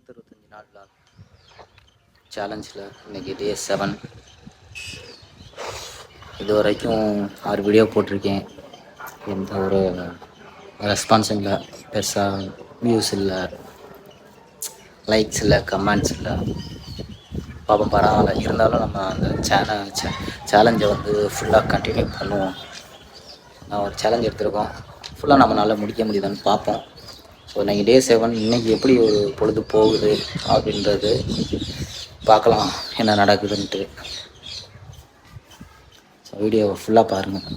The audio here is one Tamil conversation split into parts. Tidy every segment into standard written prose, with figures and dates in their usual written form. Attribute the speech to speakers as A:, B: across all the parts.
A: 125 நாள் சேலஞ்சில் இன்றைக்கி டே 7. இது வரைக்கும் 6 வீடியோ போட்டிருக்கேன். எந்த ஒரு ரெஸ்பான்ஸும் இல்லை, பெருசாக வியூஸ் இல்லை, லைக்ஸ் இல்லை, கமெண்ட்ஸ் இல்லை. பாப்போம், பரவாயில்ல. இருந்தாலும் நம்ம அந்த சேலஞ்சை வந்து ஃபுல்லாக கண்டினியூ பண்ணுவோம். நான் ஒரு சேலஞ்ச் எடுத்திருக்கோம், ஃபுல்லாக நம்மளால் முடிக்க முடியுதான்னு பார்ப்போம். ஸோ இன்றைக்கி டே 7. இன்றைக்கி எப்படி ஒரு பொழுது போகுது அப்படின்றது பார்க்கலாம், என்ன நடக்குதுன்ட்டு. ஸோ வீடியோவை ஃபுல்லாக பாருங்கள்.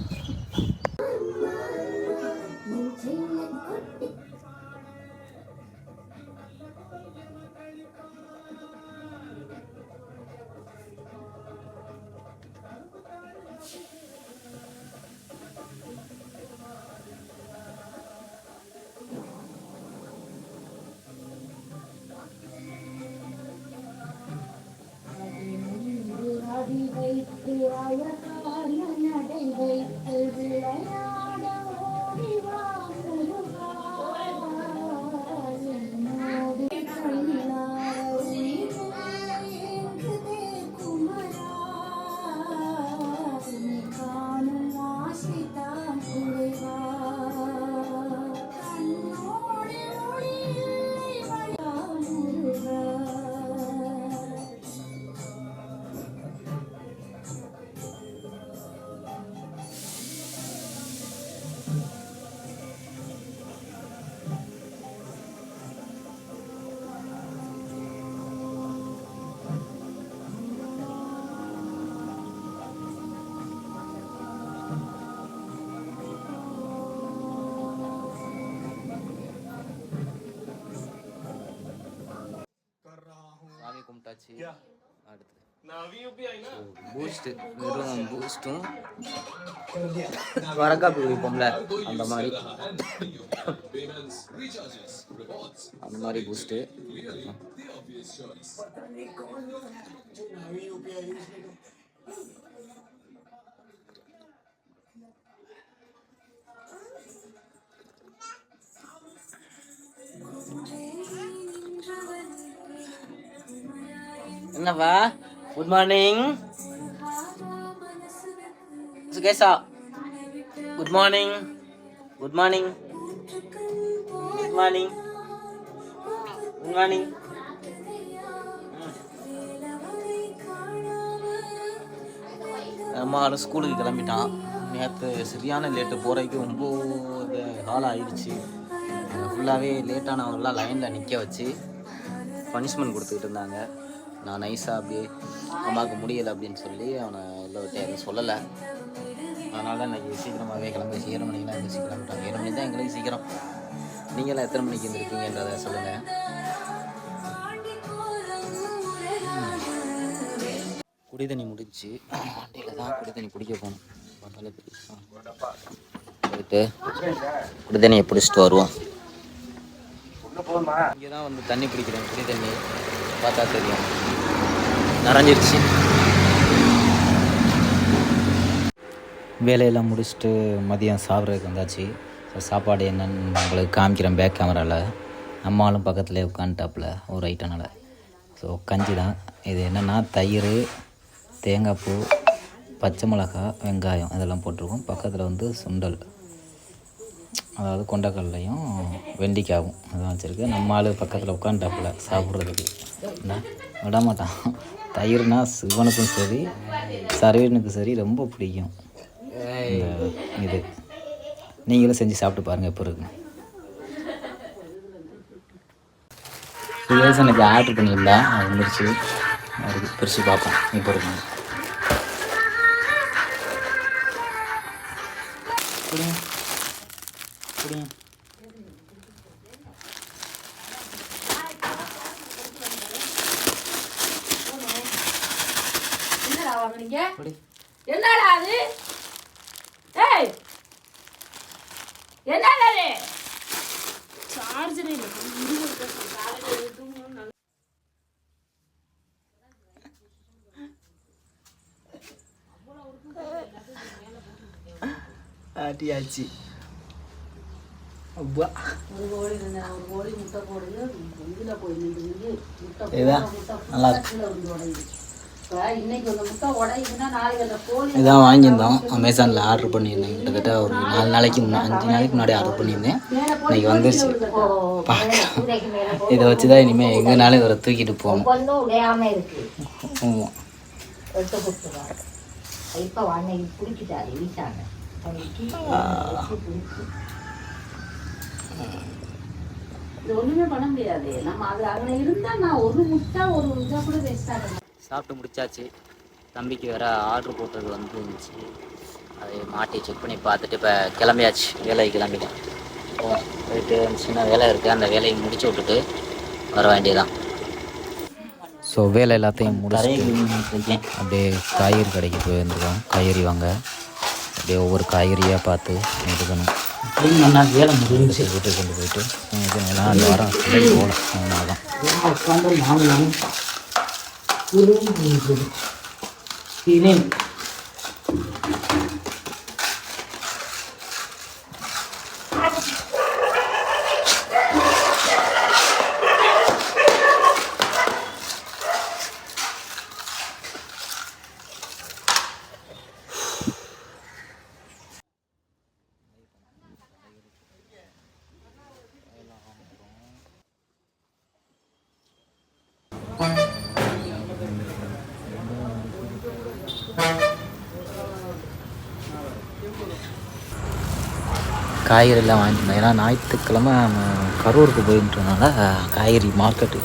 A: சாமி கும்பிட்டாச்சு. அடுத்து பூஸ்ட்டு, வெறும் பூஸ்ட்டும் வரக்காப்பி குடிப்போம்ல, அந்த மாதிரி பூஸ்ட்டு. என்னவா? குட் மார்னிங் சுகேஷா. Good morning, good morning, good morning, good morning. அம்மாவும் ஸ்கூலுக்கு கிளம்பிட்டான். நேற்று சரியான லேட்டு, போகிறதுக்கு 9 காலம் ஆயிடுச்சு. ஃபுல்லாகவே லேட்டானவங்களாம் லைனில் நிற்க வச்சு பனிஷ்மெண்ட் கொடுத்துக்கிட்டு இருந்தாங்க. நான் நைஸாக அப்படியே அம்மாவுக்கு முடியலை அப்படின்னு சொல்லி அவனை உள்ள விட்டு எதுவும் சொல்லலை. அதனால தான் இன்றைக்கி சீக்கிரமாகவே கிளம்பி 7 மணிக்கெலாம் எழுந்திரிச்சு கிளம்பிட்டாங்க. 7 மணி தான் எங்களுக்கு சீக்கிரம். நீங்களாம் எத்தனை மணிக்கு எழுந்திருப்பீங்கன்றதை சொல்லுங்கள். குடி தண்ணி முடிச்சு வண்டியில் தான் குடி தண்ணி பிடிக்க போகணும். போயிட்டு குடி தண்ணியை பிடிச்சிட்டு வருவோம். இங்கே தான் வந்து தண்ணி பிடிக்கிறேன். குடி தண்ணி பார்த்தா தெரியும், நிறைஞ்சிருச்சு. வேலையெல்லாம் முடிச்சுட்டு மதியம் சாப்பிட்றதுக்கு வந்தாச்சு. ஸோ சாப்பாடு என்னன்னு உங்களுக்கு காமிக்கிறேன் பேக் கேமராவில். அம்மாவும் பக்கத்துலேயே உட்காந்துட்டாப்புல ஒரு ஐட்டனால். ஸோ கஞ்சி தான் இது. என்னென்னா தயிர், தேங்காய் பூ, பச்சை மிளகா, வெங்காயம் இதெல்லாம் போட்டிருக்கோம். பக்கத்தில் வந்து சுண்டல், அதாவது கொண்டக்கடலையும் வெண்டிக்காயும் அதெல்லாம் வச்சுருக்கு. நம்ம ஆள் பக்கத்தில் உட்காந்துட்டாப்புல சாப்பிட்றதுக்கு. விட மாட்டான். தயிர்னா சிவனுக்கும் சரி சரவீனுக்கும் சரி ரொம்ப பிடிக்கும். இது நீங்களும் செஞ்சு சாப்பிட்டு பாருங்கள் எப்போ இருக்குங்க. சுயேஷ் எனக்கு ஆர்டர் பண்ணியிருந்தா அது வந்துருச்சு. அதுக்கு பிரித்து பார்ப்போம் இப்போ இருக்குங்க.
B: என்னடா அது? ஏய் என்னடா இது? சார்ஜரே இல்ல.
A: ஆட்டியாச்சு. அப்பா
B: ஒரு கோழி ஒரு கோழி முட்டை போடுது இதில் போய் நின்று முட்டை
A: இதுதான்
B: முட்டை
A: நல்லா
B: கீழே வந்து உடையுது. இப்போ இன்னைக்கு அந்த முட்டை உடையுதுன்னா நாளைக்கு அந்த கோழி
A: இதான் வாங்கியிருந்தோம். அமேசானில் ஆர்டர் பண்ணியிருந்தேன். கிட்டத்தட்ட ஒரு 4 நாளைக்கு 5 நாளைக்கு முன்னாடி ஆர்டர் பண்ணியிருந்தேன். இன்னைக்கு வந்துருச்சு. பார்க்கலாம். இதை வச்சு தான் இனிமேல் எங்கேனாலும் இவரை தூக்கிட்டு போகணும்.
B: உடையாமல் இருக்கு.
A: ஆமாம்.
B: எடுத்து கொடுத்துருவாங்க. இப்போ அன்னைக்கு பிடிச்சிட்டாரு வீட்டாங்க. இது ஒன்றுமே பண்ண முடியாது. நம்ம அது அங்கே இருந்தால் நான் ஒரு முட்டை ஒரு இதை கூட வேஸ்ட் ஆகணும்.
A: சாப்பிட்டு முடிச்சாச்சு. தம்பிக்கு வேறு ஆர்டர் போட்டது வந்துருந்துச்சு. அதை மாட்டி செக் பண்ணி பார்த்துட்டு இப்போ கிளம்பியாச்சு. வேலைக்கு கிளம்பிட்டேன். போயிட்டு சின்ன வேலை இருக்குது, அந்த வேலையை முடிச்சு விட்டுட்டு வர வேண்டியதான். ஸோ வேலை எல்லாத்தையும் முடிச்சுட்டு அப்படியே காய்கறி கடைக்கு போயிருந்துருக்கோம். காய்கறி வாங்க அப்படியே ஒவ்வொரு காய்கறியாக பார்த்து எடுக்கணும். வேலை முடிஞ்சு வீட்டுக்கு கொண்டு போயிட்டு எல்லாம் அந்த வாரம் போகலாம். அதனால தான் காய்கறிலாம் வாங்கிட்டு இருந்தோம். ஏன்னா ஞாயிற்றுக்கிழமை கரூருக்கு போயிட்டுனால காய்கறி மார்க்கெட்டு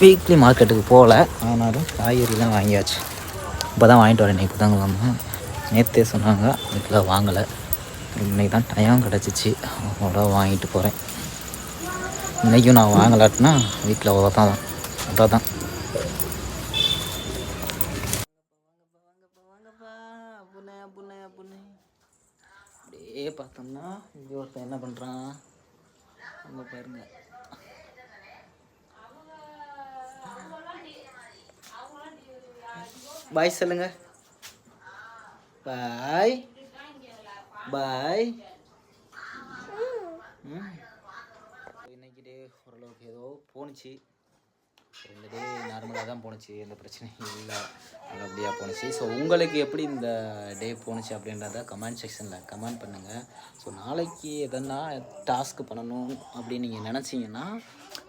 A: வீக்லி மார்க்கெட்டுக்கு போகல. ஆனாலும் காய்கறிலாம் வாங்கியாச்சு. இப்போ தான் வாங்கிட்டு வரேன். இப்போ தாங்க நேற்றே சொன்னாங்க, வீட்டில் வாங்கலை. இன்றைக்கி தான் டைம் கிடச்சிச்சு, அவ்வளோ வாங்கிட்டு போகிறேன். இன்றைக்கும் நான் வாங்கலாட்டினா வீட்டில் அவ்வளோ தான். அப்படியே பார்த்தோம்னா இங்கே ஒருத்தன் என்ன பண்ணுறான் அங்கே பாருங்க. பாய் சொல்லுங்க. பாய் பாய். இன்னைக்கு டே ஓரளவுக்கு ஏதோ போணுச்சு. 2 டே நார்மலாக தான் போணுச்சு, எந்த பிரச்சனையும் இல்லை, நல்லபடியாக போணுச்சு. ஸோ உங்களுக்கு எப்படி இந்த டே போணுச்சு அப்படின்றத கமெண்ட் செக்ஷனில் கமெண்ட் பண்ணுங்கள். ஸோ நாளைக்கு எதனா டாஸ்க் பண்ணணும் அப்படின்னு நீங்கள் நினச்சிங்கன்னா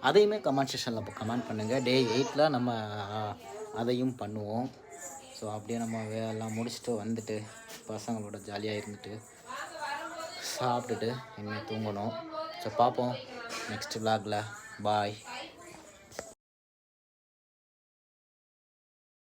A: அதையுமே கமெண்ட் செக்ஷனில் இப்போ கமெண்ட் பண்ணுங்கள். டே 8ல் நம்ம அதையும் பண்ணுவோம். ஸோ அப்படியே நம்ம வேலைலாம் முடிச்சுட்டு வந்துட்டு பசங்களோட ஜாலியாக இருந்துட்டு சாப்பிட்டுட்டு இனிமேல் தூங்கணும். ஸோ பார்ப்போம் நெக்ஸ்ட் விலாகில். பாய்.